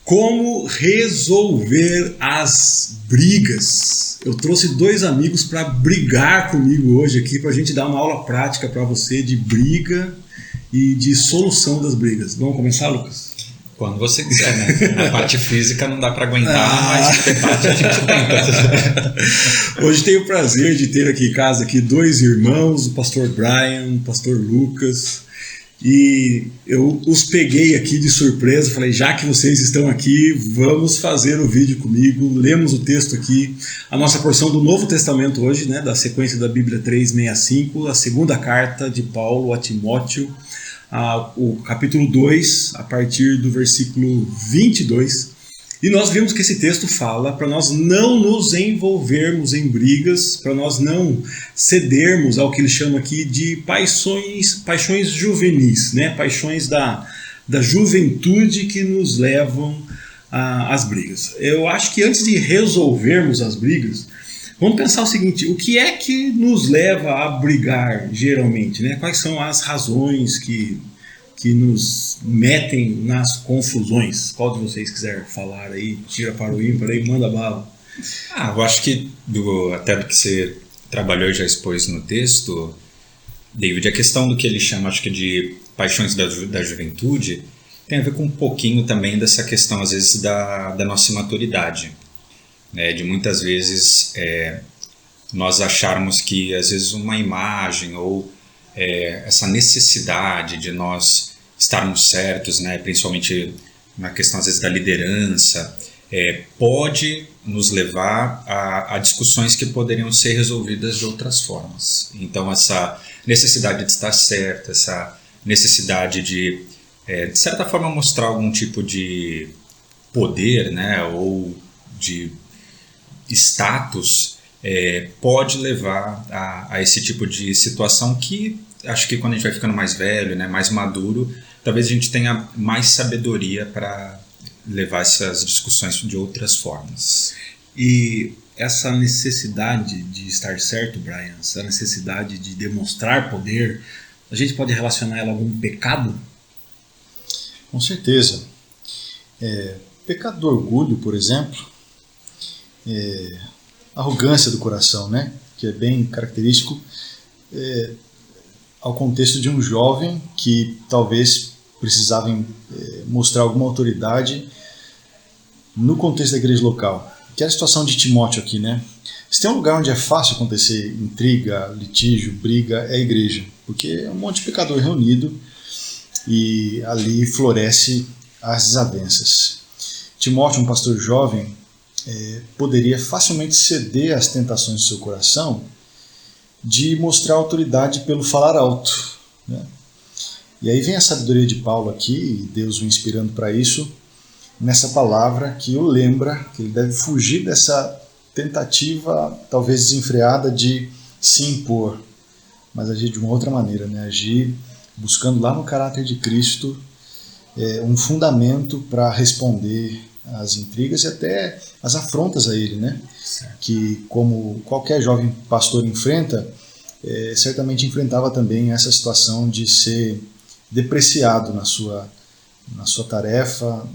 Como resolver as brigas? Eu trouxe dois amigos para brigar comigo hoje aqui, para a gente dar uma aula prática para você de briga e de solução das brigas. Vamos começar, Lucas? Quando você quiser, né? Na parte física não dá para aguentar, mas na parte a gente tenta. Hoje tenho o prazer de ter aqui em casa dois irmãos, o pastor Brian, o pastor Lucas. E eu os peguei aqui de surpresa, falei, já que vocês estão aqui, vamos fazer o vídeo comigo. Lemos o texto aqui, a nossa porção do Novo Testamento hoje, né, da sequência da Bíblia 365, a segunda carta de Paulo a Timóteo, o capítulo 2, a partir do versículo 22. E nós vimos que esse texto fala para nós não nos envolvermos em brigas, para nós não cedermos ao que ele chama aqui de paixões juvenis, né? Paixões da juventude que nos levam às brigas. Eu acho que antes de resolvermos as brigas, vamos pensar o seguinte: o que é que nos leva a brigar geralmente, né? Quais são as razões que nos metem nas confusões? Qual de vocês quiser falar aí, tira para o ímpar aí, manda bala. Eu acho que até do que você trabalhou e já expôs no texto, David, a questão do que ele chama, acho que de paixões da juventude, tem a ver com um pouquinho também dessa questão, às vezes, da nossa imaturidade, né? De muitas vezes nós acharmos que, às vezes, uma imagem ou essa necessidade de nós estarmos certos, né, principalmente na questão às vezes da liderança, pode nos levar a discussões que poderiam ser resolvidas de outras formas. Então essa necessidade de estar certo, essa necessidade de certa forma mostrar algum tipo de poder, né, ou de status, pode levar a esse tipo de situação que acho que quando a gente vai ficando mais velho, né, mais maduro, talvez a gente tenha mais sabedoria para levar essas discussões de outras formas. E essa necessidade de estar certo, Brian, essa necessidade de demonstrar poder, a gente pode relacionar ela a algum pecado? Com certeza. Pecado do orgulho, por exemplo, arrogância do coração, né, que é bem característico ao contexto de um jovem que talvez precisava mostrar alguma autoridade no contexto da igreja local. Que é a situação de Timóteo aqui, né? Se tem um lugar onde é fácil acontecer intriga, litígio, briga, é a igreja, porque é um monte de pecador reunido e ali floresce as desavenças. Timóteo, um pastor jovem, poderia facilmente ceder às tentações do seu coração de mostrar autoridade pelo falar alto, né? E aí vem a sabedoria de Paulo aqui, e Deus o inspirando para isso, nessa palavra que o lembra que ele deve fugir dessa tentativa talvez desenfreada de se impor, mas agir de uma outra maneira, né? Agir buscando lá no caráter de Cristo um fundamento para responder às intrigas e até às afrontas a ele, né? Que, como qualquer jovem pastor enfrenta, certamente enfrentava também essa situação de ser depreciado na sua tarefa,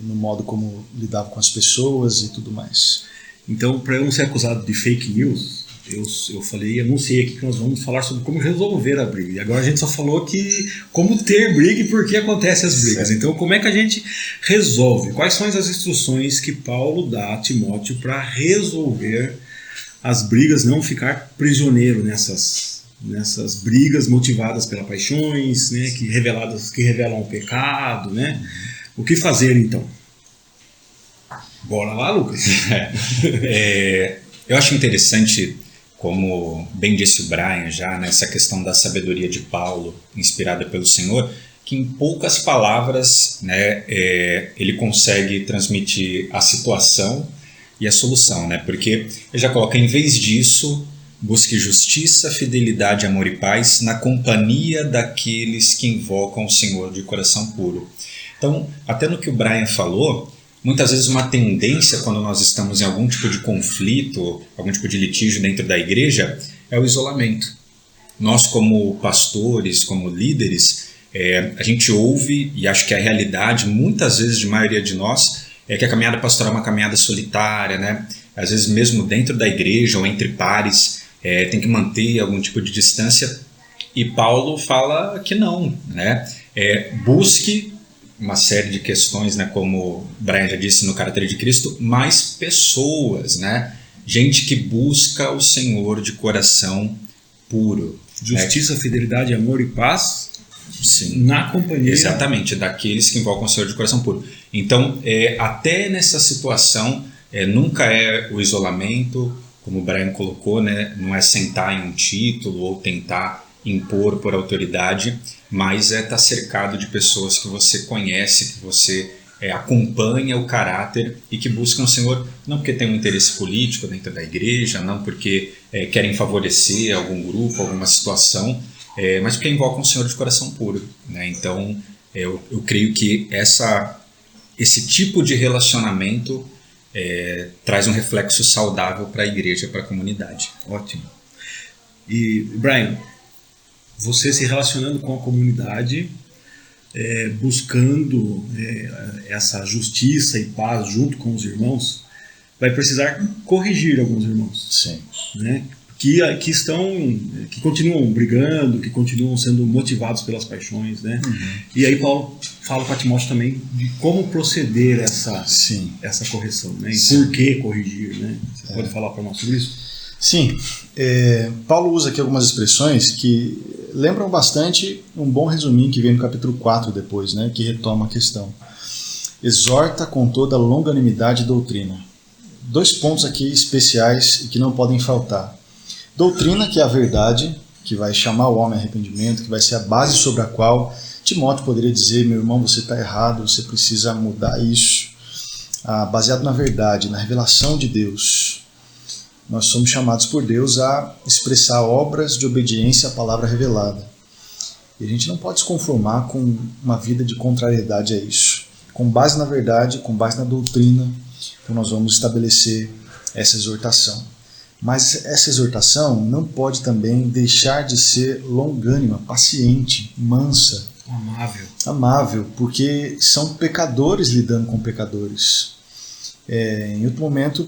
no modo como lidava com as pessoas e tudo mais. Então, para eu não ser acusado de fake news, eu anunciei aqui que nós vamos falar sobre como resolver a briga. E agora a gente só falou que como ter briga e por que acontecem as brigas. Certo. Então, como é que a gente resolve? Quais são as instruções que Paulo dá a Timóteo para resolver as brigas, não ficar prisioneiro nessas brigas motivadas pelas paixões, né, que revelam o pecado, né? O que fazer então? Bora lá, Lucas. Eu acho interessante, como bem disse o Brian já, nessa questão da sabedoria de Paulo, inspirada pelo Senhor, que em poucas palavras, né, ele consegue transmitir a situação e a solução, né? Porque ele já coloca, em vez disso, busque justiça, fidelidade, amor e paz na companhia daqueles que invocam o Senhor de coração puro. Então, até no que o Brian falou, muitas vezes uma tendência quando nós estamos em algum tipo de conflito, algum tipo de litígio dentro da igreja, é o isolamento. Nós, como pastores, como líderes, A gente ouve, e acho que a realidade, muitas vezes, de maioria de nós, é que a caminhada pastoral é uma caminhada solitária, né? Às vezes mesmo dentro da igreja ou entre pares, tem que manter algum tipo de distância. E Paulo fala que não, né? Busque uma série de questões, né? Como o Brian já disse no caráter de Cristo, mais pessoas, né? Gente que busca o Senhor de coração puro. Justiça, fidelidade, amor e paz. Sim. Na companhia. Exatamente, daqueles que invocam o Senhor de coração puro. Então, até nessa situação, nunca é o isolamento, como o Brian colocou, né? Não é sentar em um título ou tentar impor por autoridade, mas estar cercado de pessoas que você conhece, que você acompanha o caráter e que buscam o Senhor, não porque tem um interesse político dentro da igreja, não porque querem favorecer algum grupo, alguma situação, mas porque invocam o Senhor de coração puro, né? Então, eu creio que esse tipo de relacionamento traz um reflexo saudável para a igreja, para a comunidade. Ótimo. E, Brian, você se relacionando com a comunidade, buscando essa justiça e paz junto com os irmãos, vai precisar corrigir alguns irmãos. Sim. Né? Que continuam brigando, que continuam sendo motivados pelas paixões, né? Uhum. E aí Paulo fala para Timóteo também de como proceder essa correção, né? E por que corrigir, né? Você pode falar para nós sobre isso? Sim, Paulo usa aqui algumas expressões que lembram bastante um bom resuminho que vem no capítulo 4 depois, né? Que retoma a questão. Exorta com toda longanimidade e doutrina. 2 pontos aqui especiais e que não podem faltar. Doutrina, que é a verdade, que vai chamar o homem a arrependimento, que vai ser a base sobre a qual Timóteo poderia dizer: meu irmão, você está errado, você precisa mudar isso. Baseado na verdade, na revelação de Deus. Nós somos chamados por Deus a expressar obras de obediência à palavra revelada. E a gente não pode se conformar com uma vida de contrariedade a isso. Com base na verdade, com base na doutrina, então nós vamos estabelecer essa exortação. Mas essa exortação não pode também deixar de ser longânima, paciente, mansa, amável, porque são pecadores lidando com pecadores. Em outro momento,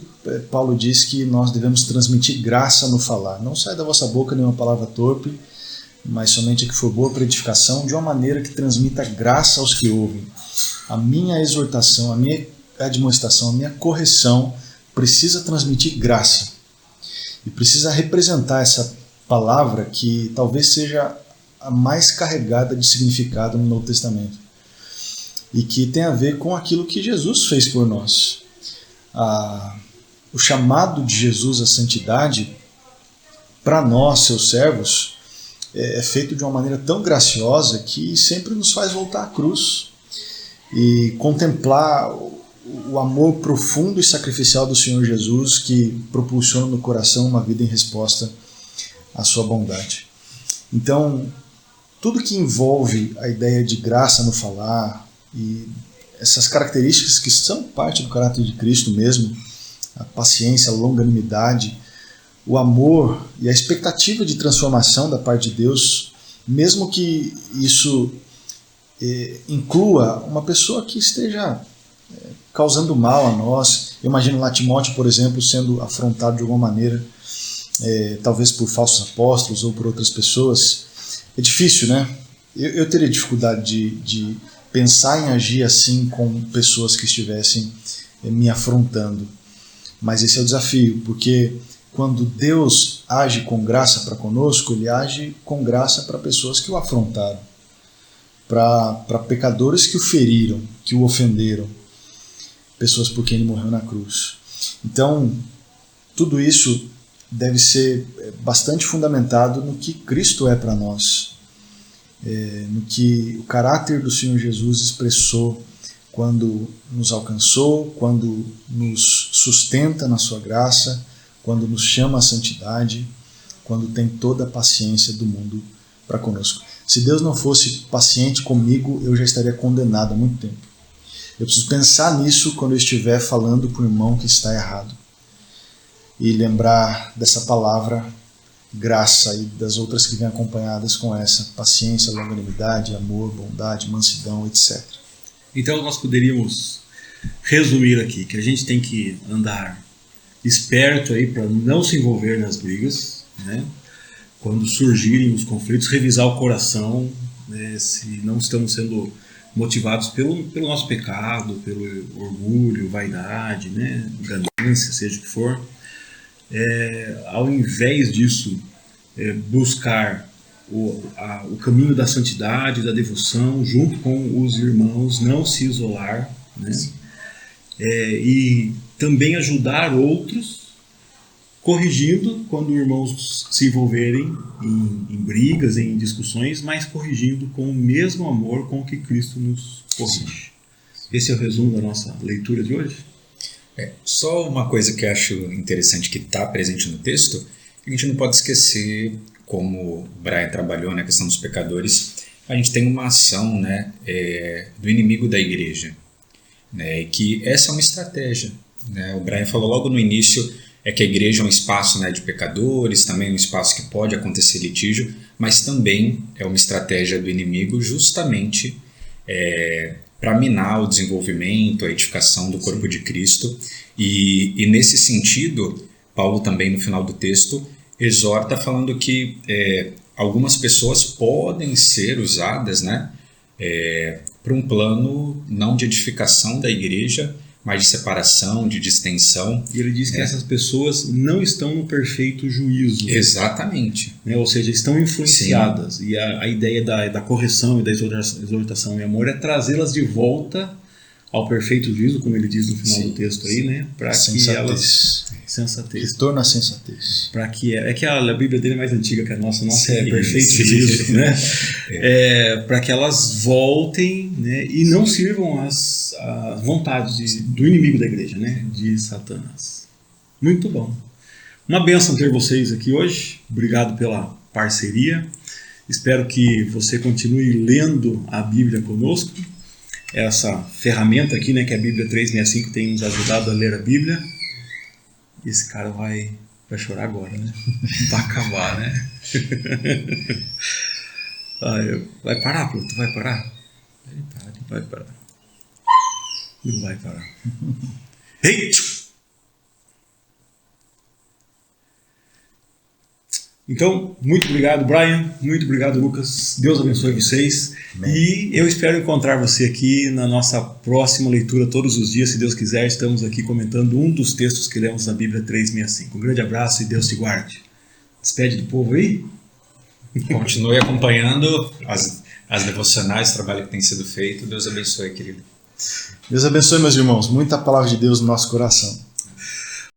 Paulo diz que nós devemos transmitir graça no falar. Não sai da vossa boca nenhuma palavra torpe, mas somente a que for boa para edificação, de uma maneira que transmita graça aos que ouvem. A minha exortação, a minha admoestação, a minha correção precisa transmitir graça. E precisa representar essa palavra que talvez seja a mais carregada de significado no Novo Testamento. E que tem a ver com aquilo que Jesus fez por nós. O chamado de Jesus à santidade, para nós, seus servos, é feito de uma maneira tão graciosa que sempre nos faz voltar à cruz e contemplar o amor profundo e sacrificial do Senhor Jesus, que propulsiona no coração uma vida em resposta à sua bondade. Então, tudo que envolve a ideia de graça no falar e essas características que são parte do caráter de Cristo mesmo, a paciência, a longanimidade, o amor e a expectativa de transformação da parte de Deus, mesmo que isso inclua uma pessoa que esteja causando mal a nós. Eu imagino lá Timóteo, por exemplo, sendo afrontado de alguma maneira, talvez por falsos apóstolos ou por outras pessoas. É difícil, né? Eu teria dificuldade de pensar em agir assim com pessoas que estivessem me afrontando. Mas esse é o desafio, porque quando Deus age com graça para conosco, Ele age com graça para pessoas que o afrontaram, para pecadores que o feriram, que o ofenderam, pessoas por quem Ele morreu na cruz. Então, tudo isso deve ser bastante fundamentado no que Cristo é para nós, no que o caráter do Senhor Jesus expressou quando nos alcançou, quando nos sustenta na sua graça, quando nos chama à santidade, quando tem toda a paciência do mundo para conosco. Se Deus não fosse paciente comigo, eu já estaria condenado há muito tempo. Eu preciso pensar nisso quando eu estiver falando para o irmão que está errado. E lembrar dessa palavra graça e das outras que vêm acompanhadas com essa paciência, longanimidade, amor, bondade, mansidão, etc. Então nós poderíamos resumir aqui que a gente tem que andar esperto aí para não se envolver nas brigas, né? Quando surgirem os conflitos, revisar o coração, né? Se não estamos sendo motivados pelo nosso pecado, pelo orgulho, vaidade, né? Ganância, seja o que for. Ao invés disso, buscar o caminho da santidade, da devoção, junto com os irmãos, não se isolar, né? E também ajudar outros, corrigindo quando irmãos se envolverem em brigas, em discussões, mas corrigindo com o mesmo amor com que Cristo nos corrige. Esse é o resumo da nossa leitura de hoje. Só uma coisa que eu acho interessante que está presente no texto, a gente não pode esquecer, como o Brian trabalhou na questão dos pecadores, a gente tem uma ação, né, do inimigo da igreja, né, e que essa é uma estratégia, né? O Brian falou logo no início que a igreja é um espaço, né, de pecadores, também um espaço que pode acontecer litígio, mas também é uma estratégia do inimigo justamente para minar o desenvolvimento, a edificação do corpo de Cristo. E nesse sentido, Paulo também no final do texto exorta falando que algumas pessoas podem ser usadas, né, para um plano não de edificação da igreja, mas de separação, de distensão. E ele diz que essas pessoas não estão no perfeito juízo. Exatamente. Né? Ou seja, estão influenciadas. Sim. E a ideia da correção e da exortação e amor é trazê-las de volta ao perfeito juízo, como ele diz no final do texto aí, né? Para que elas... Sensatez. Retorno à sensatez. Para que a Bíblia dele é mais antiga que a nossa Sim, é perfeito sim. juízo, né? Para que elas voltem, né? E não sirvam às vontades do inimigo da igreja, né? De Satanás. Muito bom. Uma bênção ter vocês aqui hoje. Obrigado pela parceria. Espero que você continue lendo a Bíblia conosco. Essa ferramenta aqui, né, que é a Bíblia 365, tem nos ajudado a ler a Bíblia. Esse cara vai chorar agora, né? Vai acabar, né? Vai parar, Pluto? Vai parar? Vai parar. Não vai parar. Eita! Então, muito obrigado, Brian. Muito obrigado, Lucas. Deus abençoe vocês. Amém. E eu espero encontrar você aqui na nossa próxima leitura todos os dias. Se Deus quiser, estamos aqui comentando um dos textos que lemos na Bíblia 365. Um grande abraço e Deus te guarde. Despede do povo aí. Continue acompanhando as devocionais, o trabalho que tem sido feito. Deus abençoe, querido. Deus abençoe, meus irmãos. Muita palavra de Deus no nosso coração.